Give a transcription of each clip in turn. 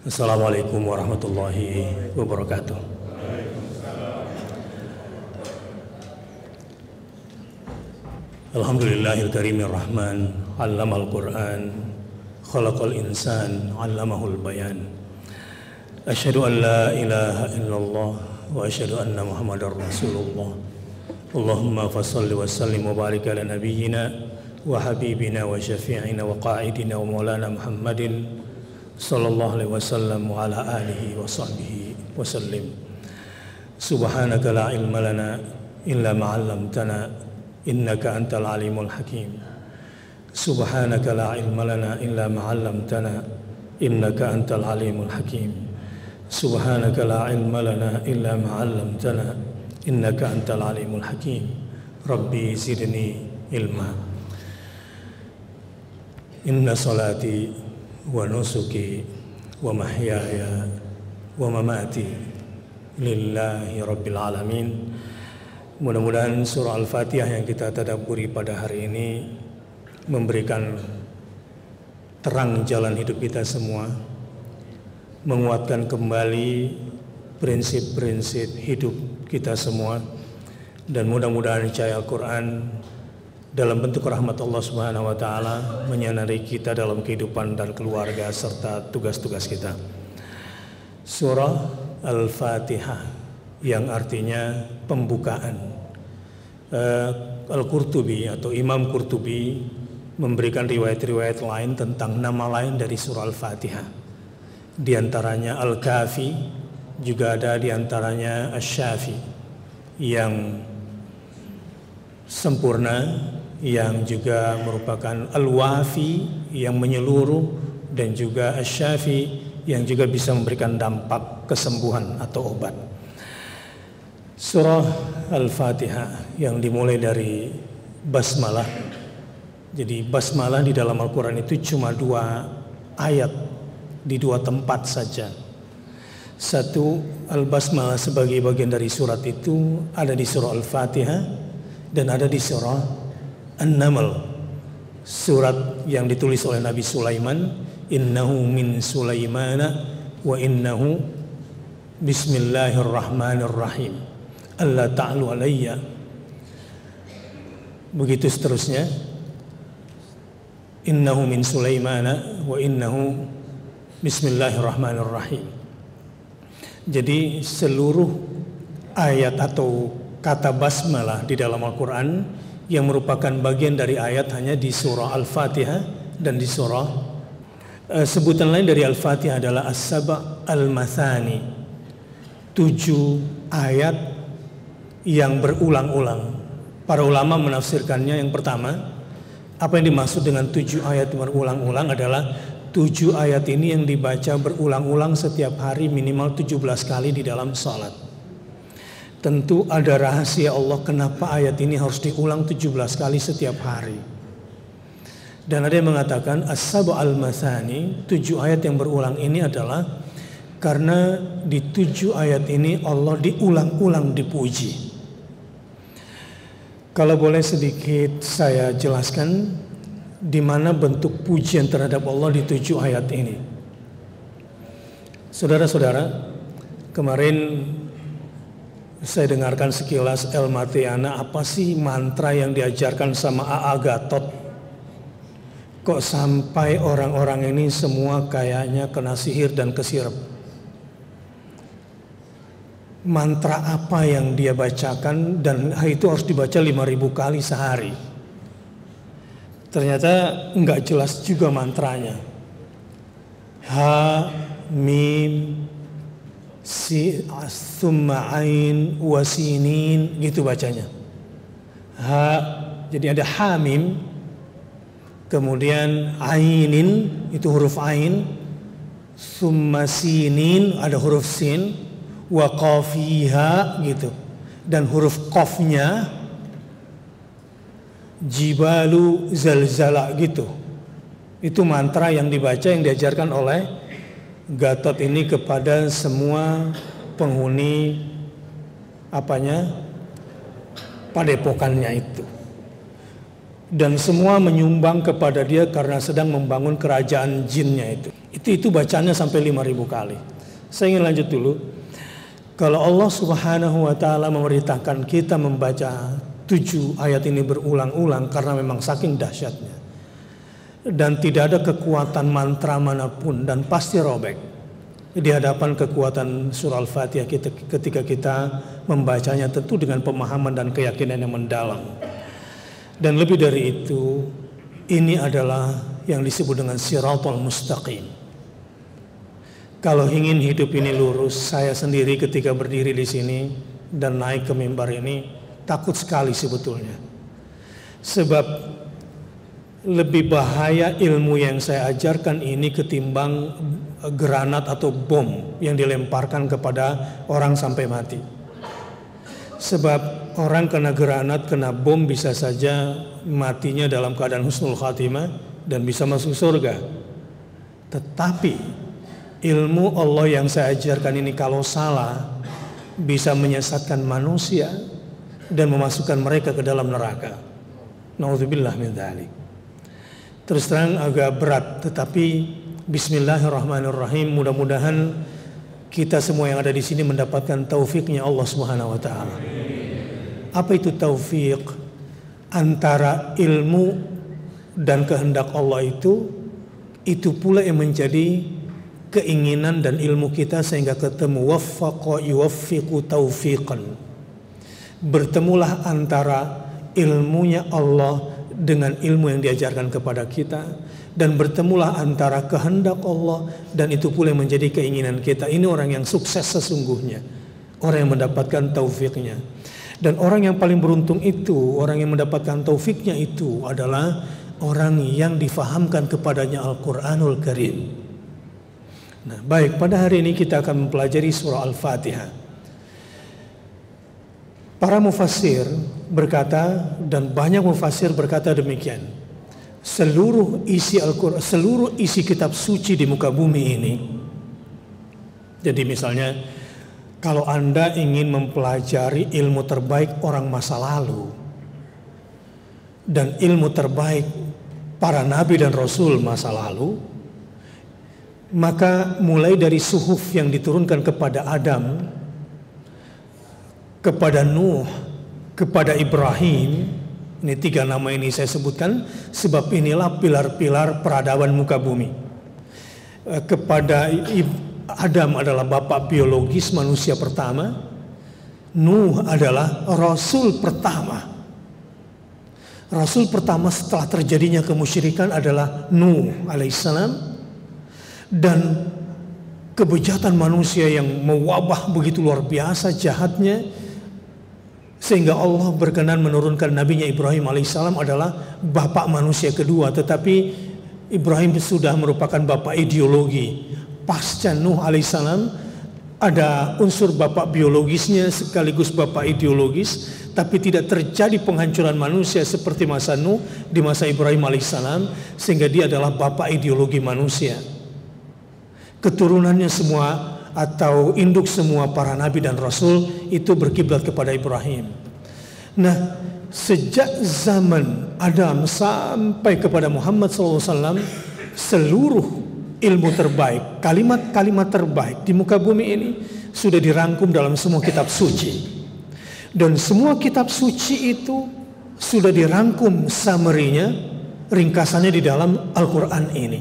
Assalamualaikum warahmatullahi wabarakatuh. Alhamdulillahil karimir rahman, 'allamal Qur'an, khalaqal insan, 'allamahul bayan. Asyhadu an la ilaha illallah wa asyhadu anna Muhammadar Rasulullah. Allahumma fashalli wa sallim wa barik ala nabiyyina wa habibina wa syafi'ina wa qa'idina wa maulana Muhammadin sallallahu alaihi wasallam wa ala alihi wa sahbihi wa sallim. Subhanaka la ilma lana illa ma 'allamtana innaka antal alimul hakim. Subhanaka la ilma lana illa ma 'allamtana innaka antal alimul hakim. Subhanaka la ilma lana illa ma 'allamtana innaka antal alimul hakim. Rabbi zidni ilma. Inna salati wa nusuki wa mahyaya wa mamati lillahi rabbil alamin. Mudah-mudahan surah Al-Fatihah yang kita tadabburi pada hari ini memberikan terang jalan hidup kita semua, menguatkan kembali prinsip-prinsip hidup kita semua, dan mudah-mudahan cahaya Al-Quran dalam bentuk rahmat Allah Subhanahu wa Ta'ala menyinari kita dalam kehidupan dan keluarga serta tugas-tugas kita. Surah Al-Fatihah yang artinya pembukaan. Al-Qurtubi atau Imam Qurtubi memberikan riwayat-riwayat lain tentang nama lain dari surah Al-Fatihah. Di antaranya Al-Kafi, juga ada di antaranya Asy-Syafi yang sempurna, yang juga merupakan Al-Wafi yang menyeluruh, dan juga Asy-Syafi yang juga bisa memberikan dampak kesembuhan atau obat. Surah Al-Fatihah yang dimulai dari basmalah. Jadi basmalah di dalam Al-Quran itu cuma 2 ayat di 2 tempat saja. Satu, Al-Basmalah sebagai bagian dari surat itu ada di surah Al-Fatihah dan ada di surah An-Naml, surat yang ditulis oleh Nabi Sulaiman. Innahu min Sulaimana wa innahu bismillahirrahmanirrahim. Allah ta'alu alayya. Begitu seterusnya. Innahu min Sulaimana wa innahu bismillahirrahmanirrahim. Jadi seluruh ayat atau kata basmalah di dalam Al-Quran yang merupakan bagian dari ayat hanya di surah Al-Fatihah dan di surah sebutan lain dari Al-Fatihah adalah As-Saba' Al-Mathani, 7 ayat yang berulang-ulang. Para ulama menafsirkannya, yang pertama, apa yang dimaksud dengan 7 ayat berulang-ulang adalah 7 ayat ini yang dibaca berulang-ulang setiap hari minimal 17 kali di dalam salat. Tentu ada rahasia Allah kenapa ayat ini harus diulang 17 kali setiap hari. Dan ada yang mengatakan As-Saba' Al-Mathani, 7 ayat yang berulang ini adalah karena di 7 ayat ini Allah diulang-ulang dipuji. Kalau boleh sedikit saya jelaskan di mana bentuk pujian terhadap Allah di 7 ayat ini. Saudara-saudara, kemarin saya dengarkan sekilas El Matiana, apa sih mantra yang diajarkan sama A.A. Gatot? Kok sampai orang-orang ini semua kayaknya kena sihir dan kesirep? Mantra apa yang dia bacakan, dan itu harus dibaca 5.000 kali sehari. Ternyata enggak jelas juga mantranya. Ha, mim, si, summa ain, wasinin, gitu bacanya. Ha, jadi ada ha mim, kemudian ainin, itu huruf ain, summa sinin, ada huruf sin, wa qafiha, gitu, dan huruf qafnya jibalu zalzala, gitu. Itu mantra yang dibaca, yang diajarkan oleh Gatot ini kepada semua penghuni padepokannya itu. dan semua menyumbang kepada dia karena sedang membangun kerajaan jinnya itu. Itu bacaannya sampai 5.000 kali. Saya ingin lanjut dulu. Kalau Allah Subhanahu wa taala memerintahkan kita membaca 7 ayat ini berulang-ulang karena memang saking dahsyatnya. Dan tidak ada kekuatan mantra manapun dan pasti robek di hadapan kekuatan surah Al-Fatihah ketika kita membacanya, tentu dengan pemahaman dan keyakinan yang mendalam. Dan lebih dari itu, ini adalah yang disebut dengan siratal mustaqim. Kalau ingin hidup ini lurus, saya sendiri ketika berdiri di sini dan naik ke mimbar ini takut sekali sebetulnya. Sebab lebih bahaya ilmu yang saya ajarkan ini ketimbang granat atau bom yang dilemparkan kepada orang sampai mati. Sebab orang kena granat, kena bom bisa saja matinya dalam keadaan husnul khatimah dan bisa masuk surga. Tetapi ilmu Allah yang saya ajarkan ini kalau salah bisa menyesatkan manusia dan memasukkan mereka ke dalam neraka. Nauzubillah min dzalik. Terus terang agak berat, tetapi bismillahirrahmanirrahim, mudah-mudahan kita semua yang ada di sini mendapatkan taufiknya Allah Subhanahu wa taala. Apa itu taufik? Antara ilmu dan kehendak Allah itu pula yang menjadi keinginan dan ilmu kita sehingga ketemu. Waffaqa yuwaffiqu taufiqan. Bertemulah antara ilmunya Allah dengan ilmu yang diajarkan kepada kita, dan bertemulah antara kehendak Allah dan itu pula yang menjadi keinginan kita. Ini orang yang sukses sesungguhnya, orang yang mendapatkan taufiknya. Dan orang yang paling beruntung itu, orang yang mendapatkan taufiknya itu adalah orang yang difahamkan kepadanya Al-Quranul Karim. Nah, baik, pada hari ini kita akan mempelajari surah Al-Fatihah. Para mufassir berkata, dan banyak mufassir berkata demikian, seluruh isi Al-Quran, seluruh isi kitab suci di muka bumi ini. Jadi misalnya, kalau Anda ingin mempelajari ilmu terbaik orang masa lalu dan ilmu terbaik para nabi dan rasul masa lalu, maka mulai dari suhuf yang diturunkan kepada Adam, kepada Nuh, kepada Ibrahim, ini 3 nama ini saya sebutkan sebab inilah pilar-pilar peradaban muka bumi. Kepada Adam adalah bapak biologis manusia pertama, Nuh adalah rasul pertama. Rasul pertama setelah terjadinya kemusyrikan adalah Nuh alaihissalam, dan kebejatan manusia yang mewabah begitu luar biasa jahatnya sehingga Allah berkenan menurunkan nabinya Ibrahim alaihissalam adalah bapak manusia kedua. Tetapi Ibrahim sudah merupakan bapak ideologi. Pasca Nuh alaihissalam ada unsur bapak biologisnya sekaligus bapak ideologis, tapi tidak terjadi penghancuran manusia seperti masa Nuh di masa Ibrahim alaihissalam, sehingga dia adalah bapak ideologi manusia. Keturunannya semua atau induk semua para nabi dan rasul itu berkiblat kepada Ibrahim. Nah, sejak zaman Adam sampai kepada Muhammad SAW, seluruh ilmu terbaik, kalimat-kalimat terbaik di muka bumi ini sudah dirangkum dalam semua kitab suci. Dan semua kitab suci itu sudah dirangkum summary-nya, ringkasannya di dalam Al-Quran ini.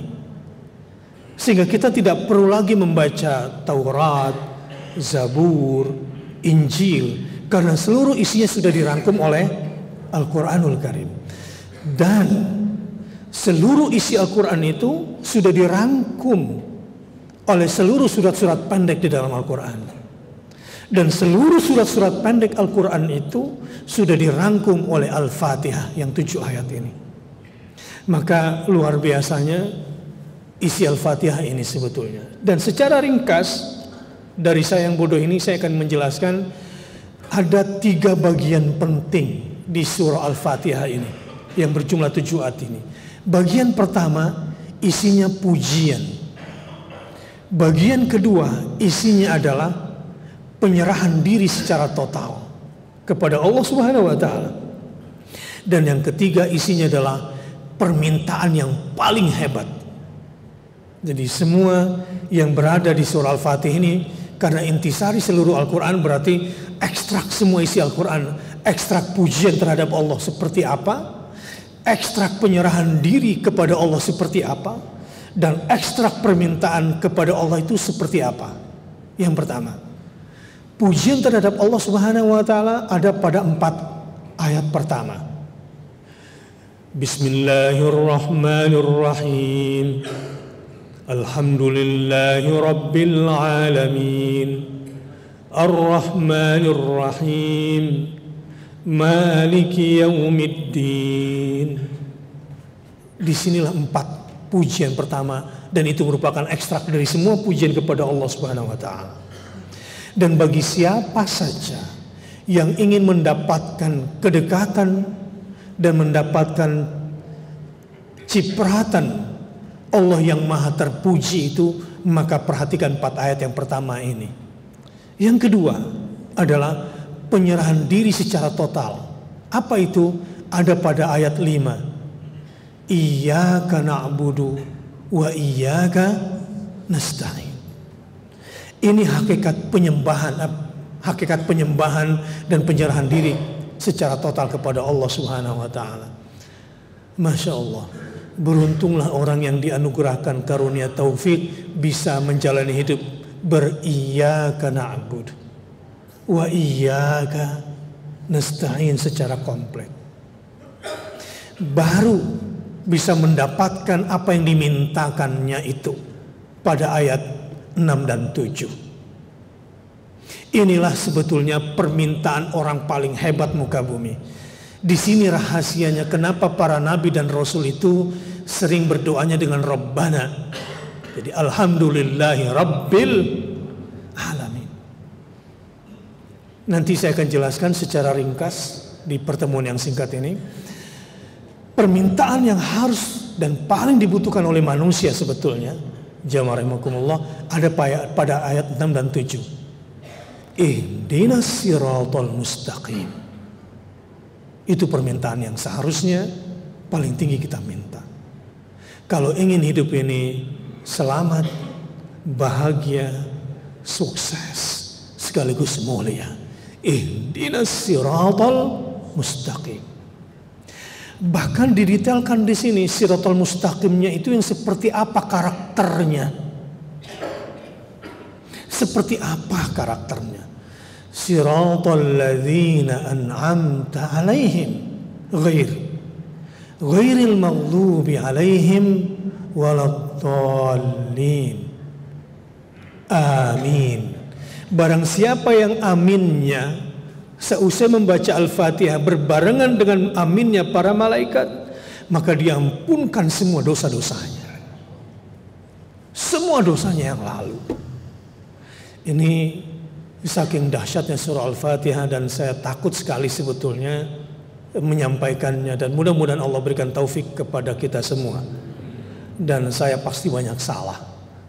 Sehingga kita tidak perlu lagi membaca Taurat, Zabur, Injil, karena seluruh isinya sudah dirangkum oleh Al-Quranul Karim. Dan seluruh isi Al-Quran itu sudah dirangkum oleh seluruh surat-surat pendek di dalam Al-Quran. Dan seluruh surat-surat pendek Al-Quran itu sudah dirangkum oleh Al-Fatihah yang 7 ayat ini. Maka luar biasanya isi Al-Fatihah ini sebetulnya. Dan secara ringkas dari saya yang bodoh ini, saya akan menjelaskan ada 3 bagian penting di surah Al-Fatihah ini yang berjumlah 7 ayat ini. Bagian pertama isinya pujian. Bagian kedua isinya adalah penyerahan diri secara total kepada Allah Subhanahu wa taala. Dan yang ketiga isinya adalah permintaan yang paling hebat. Jadi semua yang berada di surah Al-Fatih ini, karena intisari seluruh Al-Quran berarti ekstrak semua isi Al-Quran. Ekstrak pujian terhadap Allah seperti apa, ekstrak penyerahan diri kepada Allah seperti apa, dan ekstrak permintaan kepada Allah itu seperti apa. Yang pertama, pujian terhadap Allah Subhanahu wa Ta'ala ada pada 4 ayat pertama. Bismillahirrahmanirrahim. Alhamdulillahi rabbil alamin. Ar-Rahmanir-Rahim. Maliki yaumiddin. Disinilah 4 pujian pertama, dan itu merupakan ekstrak dari semua pujian kepada Allah Subhanahu wa Ta'ala. Dan bagi siapa saja yang ingin mendapatkan kedekatan dan mendapatkan cipratan Allah yang maha terpuji itu, maka perhatikan 4 ayat yang pertama ini. Yang kedua adalah penyerahan diri secara total. Apa itu? Ada pada ayat 5. Iyyaka na'budu wa iyyaka nasta'in. Ini hakikat penyembahan dan penyerahan diri secara total kepada Allah Subhanahu wa Ta'ala. Masya Allah, beruntunglah orang yang dianugerahkan karunia taufik bisa menjalani hidup beriyyaka na'budu wa iyyaka nasta'in secara komplit. Baru bisa mendapatkan apa yang dimintakannya itu pada ayat 6 dan 7. Inilah sebetulnya permintaan orang paling hebat muka bumi. Di sini rahasianya kenapa para nabi dan rasul itu sering berdoanya dengan Rabbana. Jadi alhamdulillahi rabbil alamin. Nanti saya akan jelaskan secara ringkas di pertemuan yang singkat ini. Permintaan yang harus dan paling dibutuhkan oleh manusia sebetulnya, jamaah rahimakumullah, ada pada ayat 6 dan 7. Ihdinas siratal mustaqim. Itu permintaan yang seharusnya paling tinggi kita minta. Kalau ingin hidup ini selamat, bahagia, sukses, sekaligus mulia, ihdinas siratal mustaqim. Bahkan didetailkan di sini siratal mustaqimnya itu yang seperti apa karakternya. Seperti apa karakternya? Siratal ladzina an'amta 'alaihim ghairil maghdubi 'alaihim waladdallin. Amin. Barang siapa yang aminnya seusai membaca Al-Fatihah berbarengan dengan aminnya para malaikat, maka diampunkan semua dosa-dosanya. Semua dosanya yang lalu. Ini saking dahsyatnya surah Al-Fatihah, dan saya takut sekali sebetulnya menyampaikannya, dan mudah-mudahan Allah berikan taufik kepada kita semua. Dan saya pasti banyak salah,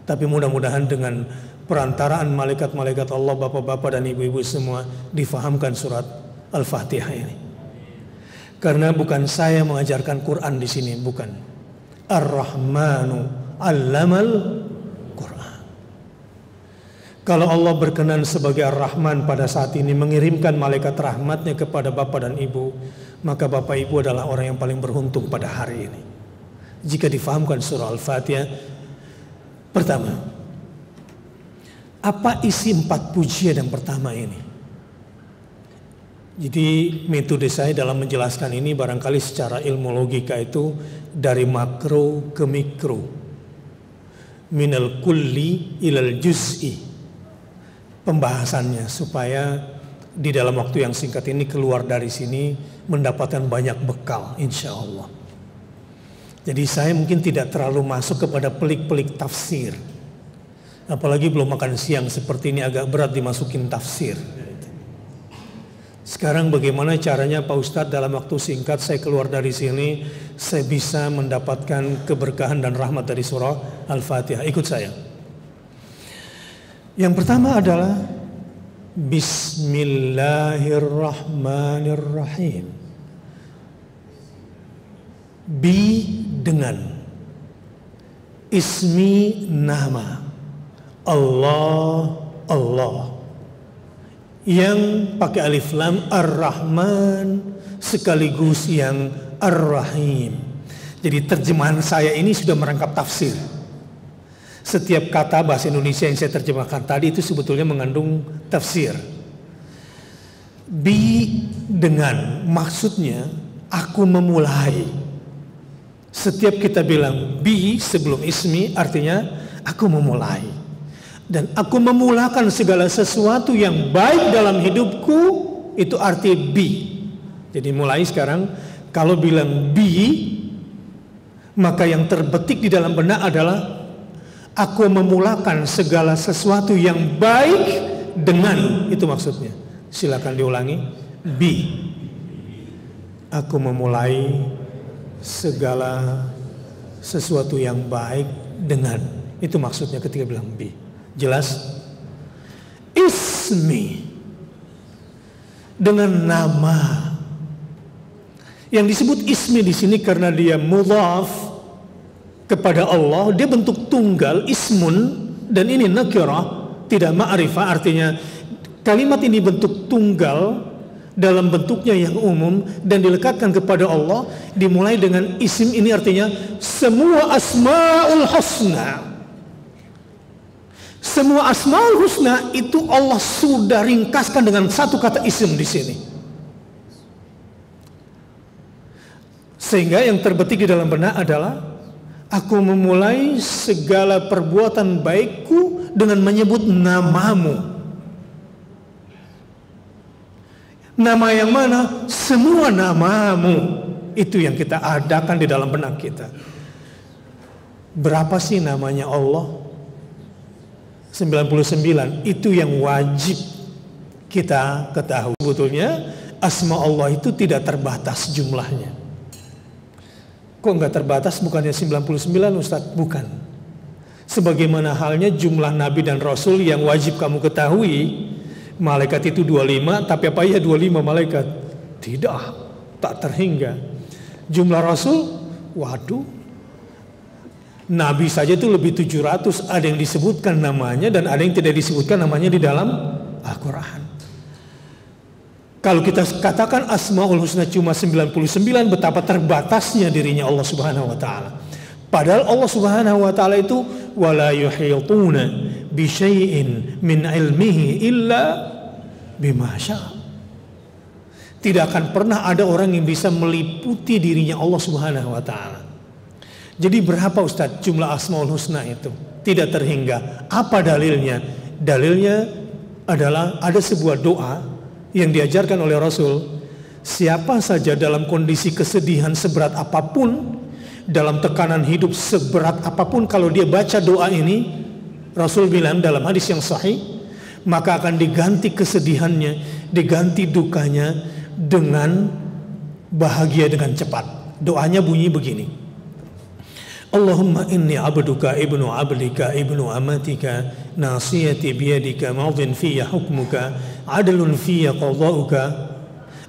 tapi mudah-mudahan dengan perantaraan malaikat-malaikat Allah, bapak-bapak dan ibu-ibu semua, difahamkan surat Al-Fatihah ini. Karena bukan saya mengajarkan Quran di sini, bukan. Ar-Rahmanu 'allamal Quran. Kalau Allah berkenan sebagai Ar-Rahman pada saat ini mengirimkan malaikat rahmatnya kepada bapak dan ibu, maka bapak ibu adalah orang yang paling beruntung pada hari ini. Jika difahamkan surah Al-Fatihah. Pertama, apa isi 4 pujian yang pertama ini? Jadi metode saya dalam menjelaskan ini barangkali secara ilmu logika itu dari makro ke mikro, minal kulli ilal juz'i, pembahasannya supaya di dalam waktu yang singkat ini keluar dari sini mendapatkan banyak bekal insya Allah. Jadi saya mungkin tidak terlalu masuk kepada pelik-pelik tafsir, apalagi belum makan siang seperti ini agak berat dimasukin tafsir. Sekarang bagaimana caranya Pak Ustadz dalam waktu singkat saya keluar dari sini, saya bisa mendapatkan keberkahan dan rahmat dari surah Al-Fatihah. Ikut saya. Yang pertama adalah Bismillahirrahmanirrahim. Bi dengan, ismi nama, Allah Allah, yang pakai alif lam, Ar-Rahman sekaligus yang Ar-Rahim. Jadi terjemahan saya ini sudah merangkap tafsir. Setiap kata bahasa Indonesia yang saya terjemahkan tadi itu sebetulnya mengandung tafsir. Bi dengan, maksudnya aku memulai. Setiap kita bilang bi sebelum ismi, artinya aku memulai. Dan aku memulakan segala sesuatu yang baik dalam hidupku, itu arti bi. Jadi mulai sekarang kalau bilang bi, maka yang terbetik di dalam benak adalah aku memulakan segala sesuatu yang baik dengan, itu maksudnya. Silakan diulangi. Bi, aku memulai segala sesuatu yang baik dengan, itu maksudnya ketika bilang bi. Jelas? Ismi, dengan nama. Yang disebut ismi di sini karena dia mudhaf kepada Allah, dia bentuk tunggal, ismun, dan ini nakirah, tidak ma'rifah, artinya kalimat ini bentuk tunggal dalam bentuknya yang umum dan dilekatkan kepada Allah. Dimulai dengan isim, ini artinya semua asmaul husna. Semua asmaul husna itu Allah sudah ringkaskan dengan satu kata isim di sini. Sehingga yang terbetik di dalam benak adalah aku memulai segala perbuatan baikku dengan menyebut namamu. Nama yang mana? Semua namamu. Itu yang kita adakan di dalam benak kita. Berapa sih namanya Allah? 99. Itu yang wajib kita ketahui. Sebetulnya asma Allah itu tidak terbatas jumlahnya. Kok nggak terbatas? Bukannya 99 Ustadz? Bukan. Sebagaimana halnya jumlah Nabi dan Rasul yang wajib kamu ketahui. Malaikat itu 25, tapi apa ya 25 malaikat? Tidak, tak terhingga. Jumlah Rasul, waduh, Nabi saja itu lebih 700. Ada yang disebutkan namanya dan ada yang tidak disebutkan namanya di dalam Al-Quran. Kalau kita katakan Asmaul Husna cuma 99, betapa terbatasnya dirinya Allah Subhanahu wa taala. Padahal Allah Subhanahu wa taala itu wala yuhituna bi syai'in min ilmihi illa bima syaa. Tidak akan pernah ada orang yang bisa meliputi dirinya Allah Subhanahu wa taala. Jadi berapa Ustaz jumlah Asmaul Husna itu? Tidak terhingga. Apa dalilnya? Dalilnya adalah ada sebuah doa yang diajarkan oleh Rasul. Siapa saja dalam kondisi kesedihan seberat apapun, dalam tekanan hidup seberat apapun, kalau dia baca doa ini, Rasul bilang dalam hadis yang sahih, maka akan diganti kesedihannya, diganti dukanya dengan bahagia dengan cepat. Doanya bunyi begini: Allahumma inni abduka ibnu abdika ibnu amatika nasiyati biyadika madhin fiyya hukmuka adlun fiyya qada'uka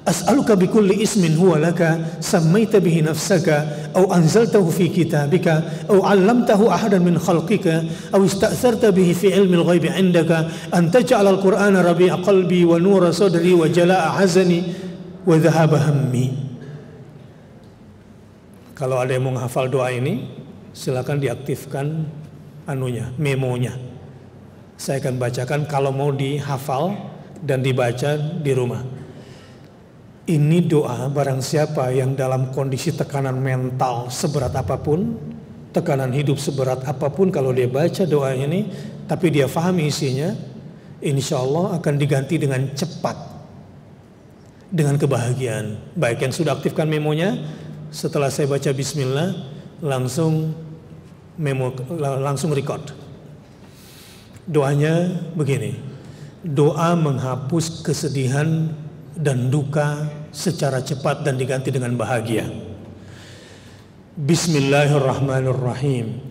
as'aluka bikulli ismin huwa laka sammaita bihi nafsaka aw anzaltahu fi kitabika aw 'allamtahu ahadan min khalqika aw ista'tharta bihi fi 'ilmi al-ghaibi 'indaka an taj'ala al-Qur'ana rabi'a qalbi wa nura sadri wa jalaa'a hazani wa dhahaba hammi. Kalau ada yang mau menghafal doa ini, silakan diaktifkan memonya. Saya akan bacakan kalau mau dihafal dan dibaca di rumah. Ini doa barang siapa yang dalam kondisi tekanan mental seberat apapun, tekanan hidup seberat apapun, kalau dia baca doa ini tapi dia pahami isinya, insya Allah akan diganti dengan cepat dengan kebahagiaan. Baik yang sudah aktifkan memonya, setelah saya baca bismillah langsung record. Doanya begini: doa menghapus kesedihan dan duka secara cepat dan diganti dengan bahagia. Bismillahirrahmanirrahim.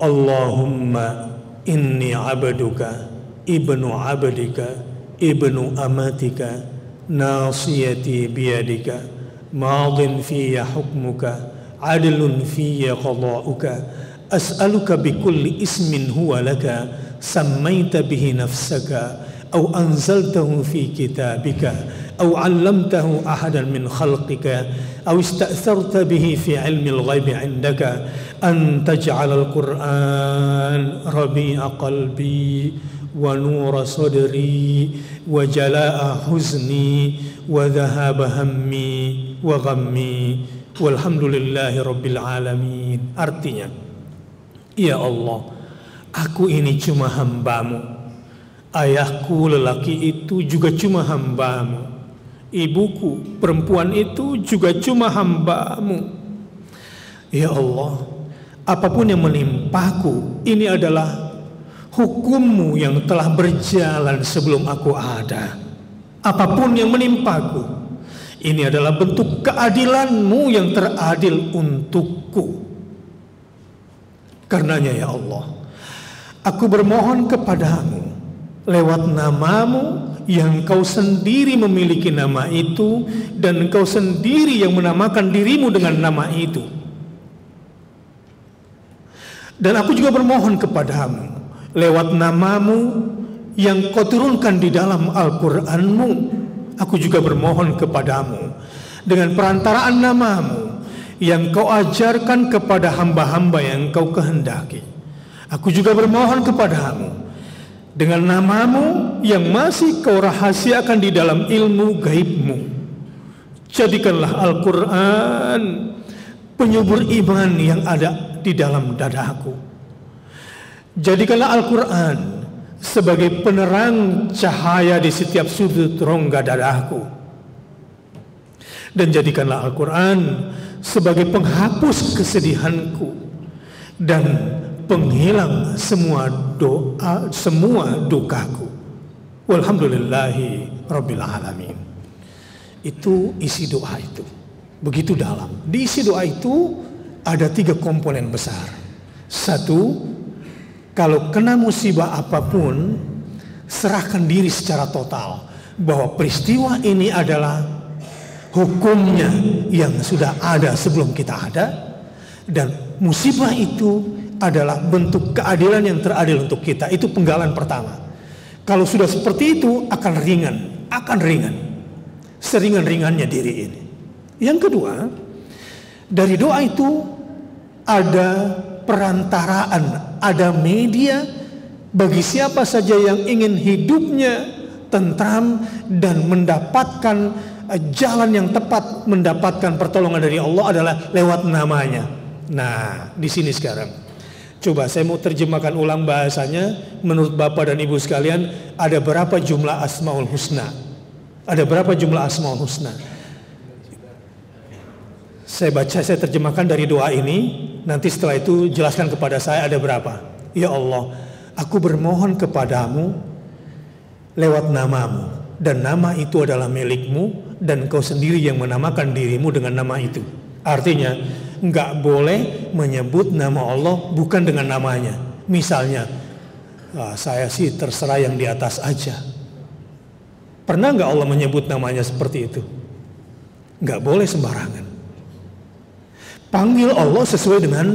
Allahumma inni abduka ibnu abdika ibnu amatika nasiyati biyadika madin fiyya hukmuka adlun fiyya qada'uka as'aluka bikulli ismin huwa laka sammaita bihi nafsaka aw anzaltahu fi kitabika aw 'allamtahu ahadan min khalqika aw ista'tharta bihi fi 'ilmil ghaibi 'indaka an taj'ala al-Qur'an rabi'a qalbi wa nura sadri wa jalaa'a huzni wa dhahaba hammi wa ghammi walhamdulillahi rabbil alamin. Artinya, ya Allah, aku ini cuma hamba-Mu. Ayahku lelaki itu juga cuma hamba-Mu. Ibuku perempuan itu juga cuma hamba-Mu. Ya Allah, apapun yang menimpaku ini adalah hukum-Mu yang telah berjalan sebelum aku ada. Apapun yang menimpaku, ini adalah bentuk keadilan-Mu yang teradil untukku. Karenanya ya Allah, aku bermohon kepadamu lewat nama-Mu yang Kau sendiri memiliki nama itu, dan Kau sendiri yang menamakan dirimu dengan nama itu. Dan aku juga bermohon kepadamu lewat nama-Mu yang Kau turunkan di dalam Al-Quran-Mu. Aku juga bermohon kepadamu dengan perantaraan nama-Mu yang Kau ajarkan kepada hamba-hamba yang Kau kehendaki. Aku juga bermohon kepadamu dengan nama-Mu yang masih Kau rahasiakan di dalam ilmu gaib-Mu. Jadikanlah Al-Quran penyubur iman yang ada di dalam dadaku. Jadikanlah Al-Quran sebagai penerang cahaya di setiap sudut rongga dadaku. Dan jadikanlah Al-Quran sebagai penghapus kesedihanku dan penghilang semua doa, semua dukaku. Walhamdulillahi rabbil alamin. Itu isi doa itu. Begitu dalam. Di isi doa itu ada 3 komponen besar. 1, kalau kena musibah apapun, serahkan diri secara total bahwa peristiwa ini adalah hukumnya yang sudah ada sebelum kita ada, dan musibah itu adalah bentuk keadilan yang teradil untuk kita. Itu penggalan pertama. Kalau sudah seperti itu akan ringan, seringan-ringannya diri ini. Yang kedua, dari doa itu ada perantaraan, ada media bagi siapa saja yang ingin hidupnya tentram dan mendapatkan jalan yang tepat, mendapatkan pertolongan dari Allah adalah lewat namanya. Nah, di sini sekarang coba saya mau terjemahkan ulang bahasanya. Menurut Bapak dan Ibu sekalian, ada berapa jumlah Asmaul Husna? Ada berapa jumlah Asmaul Husna? Saya terjemahkan dari doa ini. Nanti setelah itu jelaskan kepada saya ada berapa. Ya Allah, aku bermohon kepadamu lewat nama-Mu, dan nama itu adalah milik-Mu, dan Kau sendiri yang menamakan dirimu dengan nama itu. Artinya, nggak boleh menyebut nama Allah bukan dengan namanya. Misalnya, saya sih terserah yang di atas aja. Pernah nggak Allah menyebut namanya seperti itu? Nggak boleh sembarangan. Panggil Allah sesuai dengan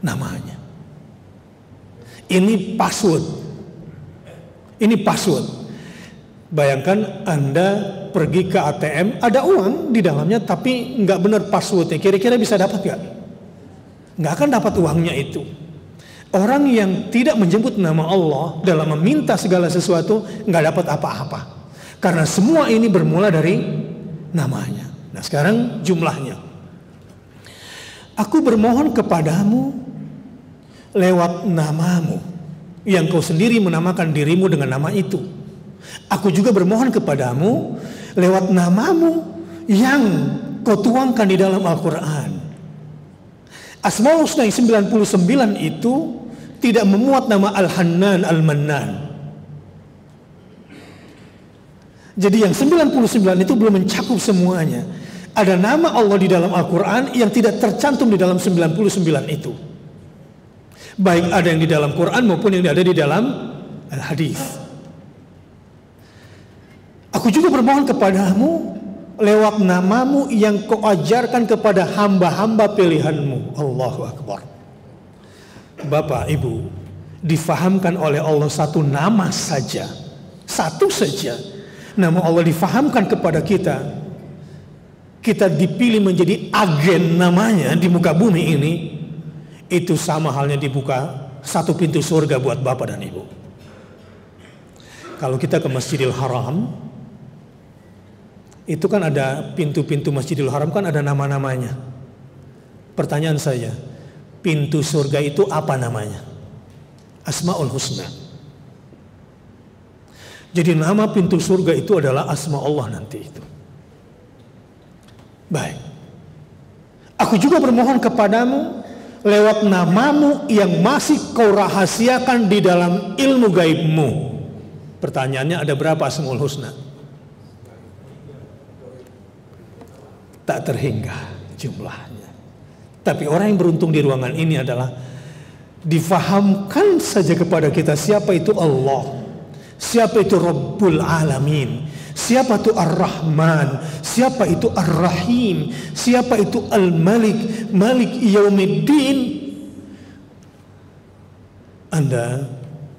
namanya. Ini password. Ini password. Bayangkan Anda pergi ke ATM, ada uang di dalamnya tapi nggak benar passwordnya. Kira-kira bisa dapat nggak? Nggak akan dapat uangnya itu. Orang yang tidak menyebut nama Allah dalam meminta segala sesuatu nggak dapat apa-apa. Karena semua ini bermula dari namanya. Nah sekarang jumlahnya. Aku bermohon kepadamu lewat nama-Mu yang Kau sendiri menamakan dirimu dengan nama itu. Aku juga bermohon kepadamu lewat nama-Mu yang Kau tuangkan di dalam Al-Quran. Asmaul Husna yang 99 itu tidak memuat nama Al-Hannan, Al-Mannan. Jadi yang 99 itu belum mencakup semuanya. Ada nama Allah di dalam Al-Quran yang tidak tercantum di dalam 99 itu. Baik ada yang di dalam Quran maupun yang ada di dalam Al-Hadis. Aku juga bermohon kepadamu lewat namamu yang kau ajarkan kepada hamba-hamba pilihanmu. Allahu Akbar. Bapak Ibu, difahamkan oleh Allah satu nama saja, satu saja nama Allah difahamkan kepada kita, kita dipilih menjadi agen namanya di muka bumi ini, itu sama halnya dibuka satu pintu surga buat Bapak dan Ibu. Kalau kita ke Masjidil Haram, itu kan ada pintu-pintu Masjidil Haram, kan ada nama-namanya. Pertanyaan saya, pintu surga itu apa namanya? Asmaul Husna. Jadi nama pintu surga itu adalah asma Allah nanti itu. Baik. Aku juga bermohon kepadamu lewat namamu yang masih kau rahasiakan di dalam ilmu gaibmu. Pertanyaannya, ada berapa Asmaul Husna? Tak terhingga jumlahnya. Tapi orang yang beruntung di ruangan ini adalah difahamkan saja kepada kita siapa itu Allah, siapa itu Rabbul Alamin, siapa itu Ar-Rahman, siapa itu Ar-Rahim, siapa itu Al-Malik, Malik Yaumiddin. Anda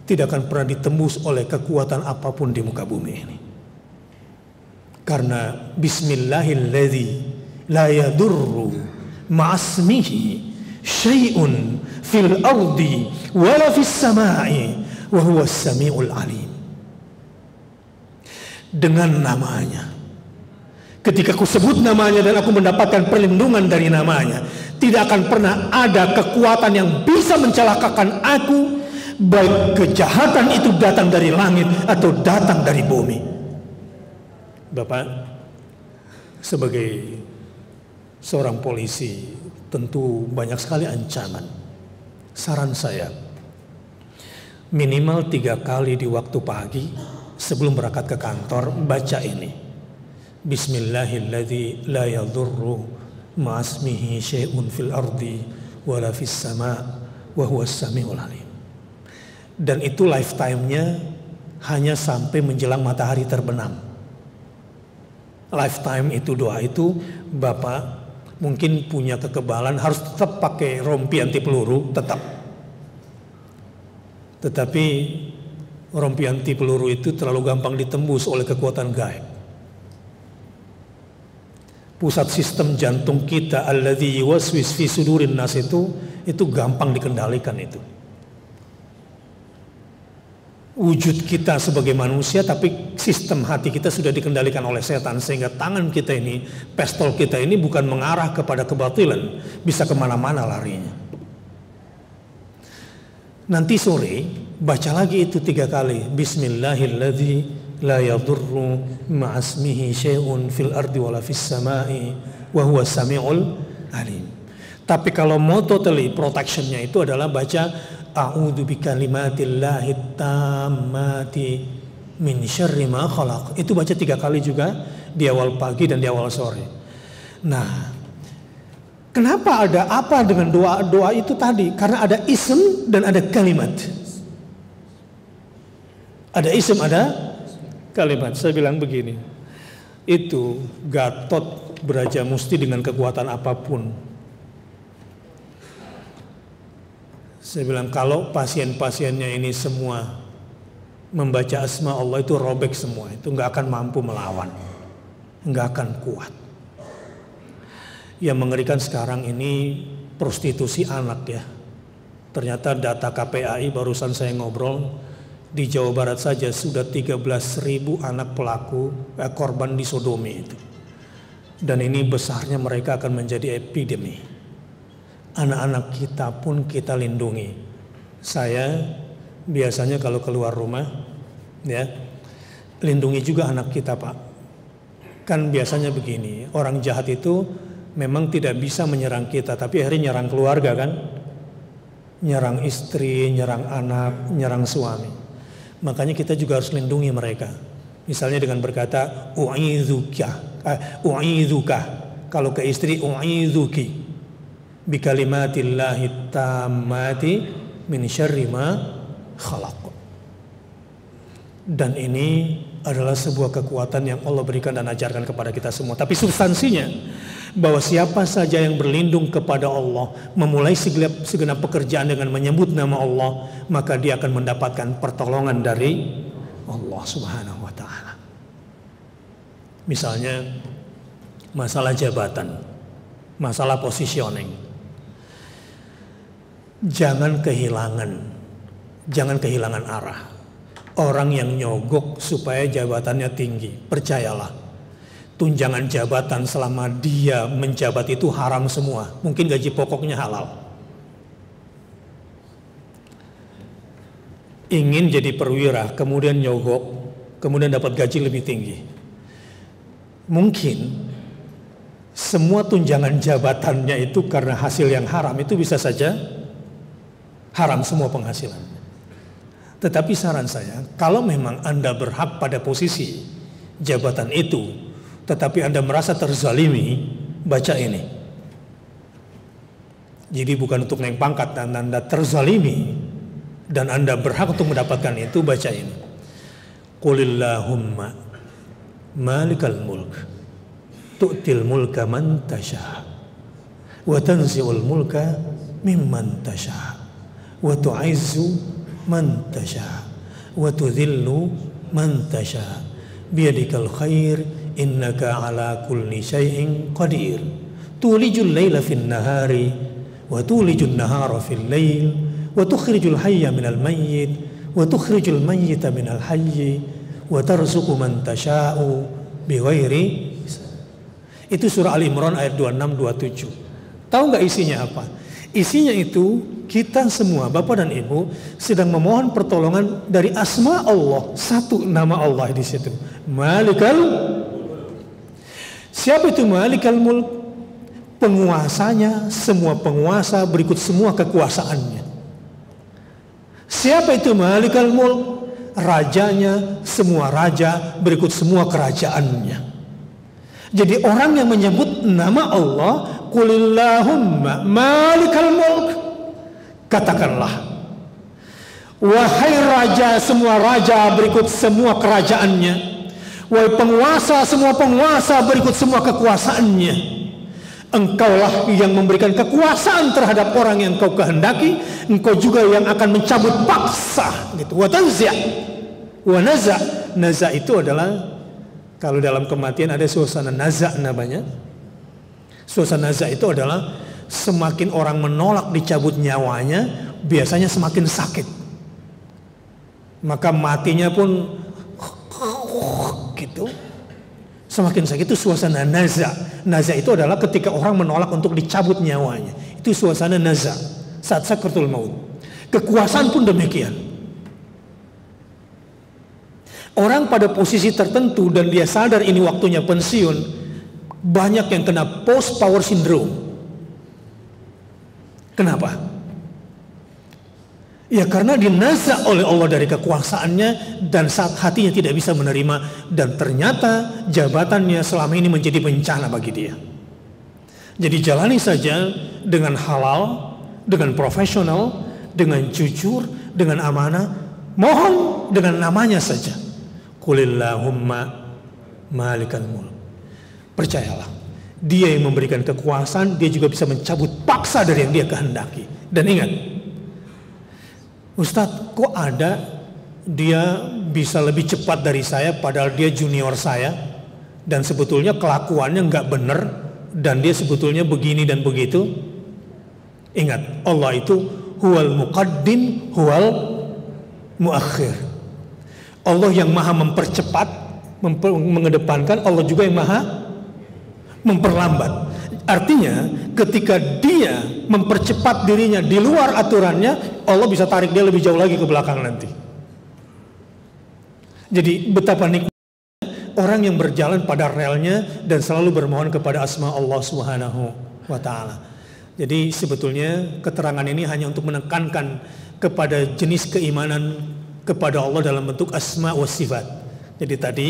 tidak akan pernah ditembus oleh kekuatan apapun di muka bumi ini. Karena Bismillahilladzi la yadurru ma'asmihi syai'un fil ardi wala fis sama'i wa huwas sami'ul alim. Dengan namanya, ketika aku sebut namanya dan aku mendapatkan perlindungan dari namanya, tidak akan pernah ada kekuatan yang bisa mencelakakan aku, baik kejahatan itu datang dari langit atau datang dari bumi. Bapak, sebagai seorang polisi tentu banyak sekali ancaman. Saran saya, minimal 3 kali di waktu pagi sebelum berangkat ke kantor, baca ini. Bismillahilladzi la yadurru ma'asmihi syai'un fil ardi wala fis sama' wa huwas sami'ul alim. Dan itu lifetime-nya hanya sampai menjelang matahari terbenam. Lifetime itu, doa itu, Bapak mungkin punya kekebalan harus tetap pakai rompi anti peluru, tetap. Tetapi rompi anti peluru itu terlalu gampang ditembus oleh kekuatan gaib. Pusat sistem jantung kita, alladzi yuwaswis fi sudurin nas, itu gampang dikendalikan itu. Wujud kita sebagai manusia, tapi sistem hati kita sudah dikendalikan oleh setan, sehingga tangan kita ini, pistol kita ini bukan mengarah kepada kebatilan, bisa kemana-mana larinya. Nanti sore baca lagi itu 3 kali. Bismillahilladzi la yadurru ma'asmihi syai'un fil ardi wala fis sama'i wa huwas sami'ul alim. Tapi kalau mau totally protectionnya itu adalah baca a'udzu bikalimatillahi tammati min syarri ma khalaq. Itu baca 3 kali juga di awal pagi dan di awal sore. Nah, kenapa ada apa dengan doa-doa itu tadi? Karena ada ism dan ada kalimat. Ada ism, ada kalimat. Saya bilang begini, itu Gatot Brajamusti dengan kekuatan apapun, saya bilang kalau pasien-pasiennya ini semua membaca asma Allah, itu robek semua, itu nggak akan mampu melawan, nggak akan kuat. Yang mengerikan sekarang ini prostitusi anak ya. Ternyata data KPAI barusan saya ngobrol, di Jawa Barat saja sudah 13.000 anak pelaku korban disodomi itu. Dan ini besarnya mereka akan menjadi epidemi. Anak-anak kita pun kita lindungi. Saya biasanya kalau keluar rumah ya, lindungi juga anak kita, Pak. Kan biasanya begini, orang jahat itu memang tidak bisa menyerang kita, tapi akhirnya nyerang keluarga kan, nyerang istri, nyerang anak, nyerang suami. Makanya kita juga harus lindungi mereka. Misalnya dengan berkata u'idzuka, kalau ke istri u'idzuki bikalimatillahi tammati min syarri ma khalaq. Dan ini adalah sebuah kekuatan yang Allah berikan dan ajarkan kepada kita semua. Tapi substansinya, bahwa siapa saja yang berlindung kepada Allah, memulai segenap pekerjaan dengan menyebut nama Allah, maka dia akan mendapatkan pertolongan dari Allah Subhanahu wa Ta'ala. Misalnya masalah jabatan, masalah positioning. Jangan kehilangan arah. Orang yang nyogok supaya jabatannya tinggi, percayalah, tunjangan jabatan selama dia menjabat itu haram semua. Mungkin gaji pokoknya halal. Ingin jadi perwira, kemudian nyogok, kemudian dapat gaji lebih tinggi. Mungkin semua tunjangan jabatannya itu karena hasil yang haram, itu bisa saja haram semua penghasilan. Tetapi saran saya, kalau memang Anda berhak pada posisi jabatan itu, tetapi Anda merasa terzalimi, baca ini. Jadi bukan untuk naik pangkat, dan Anda terzalimi dan Anda berhak untuk mendapatkan itu, baca ini. Qulillahumma malikal mulk tu'til mulka man tasha wa tanzi'ul mulka mimman tasha wa tu'izzu man tasha wa tudhillu man tasha biyadikal khair innaka ala kulli syai'in qadir tulijul laila fin nahari wa tulijul nahara fil lail wa tukhrijul hayya minal mayyit wa tukhrijul mayyita minal hayyi wa tarzuqu man tasha'u bighairi. Itu surah Al-Imran ayat 26-27. Tahu nggak isinya apa? Isinya itu kita semua, Bapak dan Ibu, sedang memohon pertolongan dari asma Allah. Satu nama Allah di situ, Malikal. Siapa itu Malikal Mulk? Penguasanya semua penguasa berikut semua kekuasaannya. Siapa itu Malikal Mulk? Rajanya semua raja berikut semua kerajaannya. Jadi orang yang menyebut nama Allah, Qulillahumma Malikal Mulk, katakanlah, wahai raja semua raja berikut semua kerajaannya, wahai penguasa semua penguasa berikut semua kekuasaannya. Engkaulah yang memberikan kekuasaan terhadap orang yang kau kehendaki, engkau juga yang akan mencabut paksa gitu. Wa tanzi' wa naza'. Naza' itu adalah, kalau dalam kematian ada suasana naza' namanya. Suasana naza' itu adalah semakin orang menolak dicabut nyawanya, biasanya semakin sakit. Maka matinya pun gitu. Semakin sakit, itu suasana naza'. Naza' itu adalah ketika orang menolak untuk dicabut nyawanya. Itu suasana naza' saat sakratul maut. Kekuasaan pun demikian. Orang pada posisi tertentu dan dia sadar ini waktunya pensiun, banyak yang kena post power syndrome. Kenapa? Ya karena dinazak oleh Allah dari kekuasaannya dan saat hatinya tidak bisa menerima, dan ternyata jabatannya selama ini menjadi bencana bagi dia. Jadi jalani saja dengan halal, dengan profesional, dengan jujur, dengan amanah, mohon dengan namanya saja. Qulillahumma malikal mulk. Percayalah, dia yang memberikan kekuasaan, dia juga bisa mencabut paksa dari yang dia kehendaki. Dan ingat, Ustadz, kok ada dia bisa lebih cepat dari saya padahal dia junior saya, dan sebetulnya kelakuannya nggak benar, dan dia sebetulnya begini dan begitu. Ingat, Allah itu huwal muqaddim huwal muakhir. Allah yang maha mempercepat, mengedepankan, Allah juga yang maha memperlambat. Artinya ketika dia mempercepat dirinya di luar aturannya, Allah bisa tarik dia lebih jauh lagi ke belakang nanti. Jadi betapa nikmatnya orang yang berjalan pada relnya dan selalu bermohon kepada asma Allah Subhanahu wa ta'ala. Jadi sebetulnya keterangan ini hanya untuk menekankan kepada jenis keimanan kepada Allah dalam bentuk asma wa sifat. Jadi tadi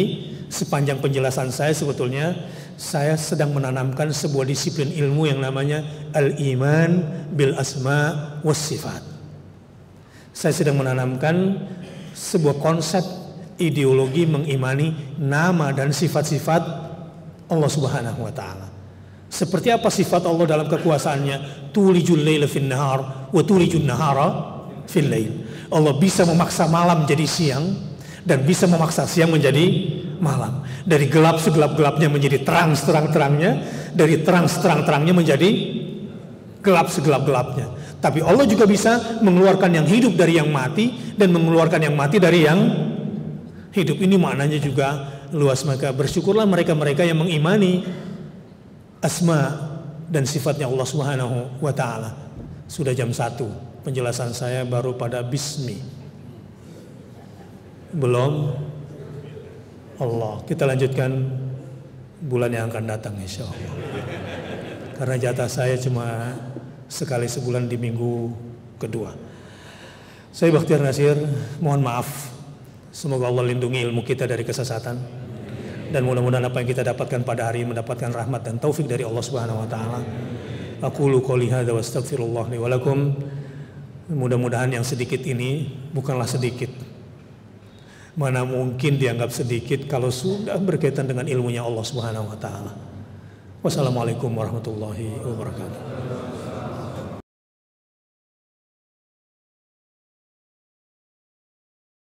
sepanjang penjelasan saya sebetulnya saya sedang menanamkan sebuah disiplin ilmu yang namanya al-iman bil asma was sifat. Saya sedang menanamkan sebuah konsep ideologi mengimani nama dan sifat-sifat Allah Subhanahu wa taala. Seperti apa sifat Allah dalam kekuasaannya? Tulijul laila fin nahar wa tulijun nahara fil lail. Allah bisa memaksa malam jadi siang dan bisa memaksa siang menjadi malam. Dari gelap segelap-gelapnya menjadi terang seterang-terangnya, dari terang seterang-terangnya menjadi gelap segelap-gelapnya. Tapi Allah juga bisa mengeluarkan yang hidup dari yang mati dan mengeluarkan yang mati dari yang hidup. Ini maknanya juga luas. Maka bersyukurlah mereka-mereka yang mengimani asma dan sifatnya Allah Subhanahu wa taala. Sudah jam 1. Penjelasan saya baru pada bismi. Belum Allah. Kita lanjutkan bulan yang akan datang insya Allah. Karena jatah saya cuma sekali sebulan di minggu kedua. Saya Bakhtiar Nasir, mohon maaf. Semoga Allah lindungi ilmu kita dari kesesatan. Dan mudah-mudahan apa yang kita dapatkan pada hari ini mendapatkan rahmat dan taufik dari Allah Subhanahu wa taala. Aqulu qouli hadza wa astaghfirullah li wa lakum. Mudah-mudahan yang sedikit ini bukanlah sedikit. Mana mungkin dianggap sedikit kalau sudah berkaitan dengan ilmunya Allah Subhanahu wa taala. Wassalamualaikum warahmatullahi wabarakatuh.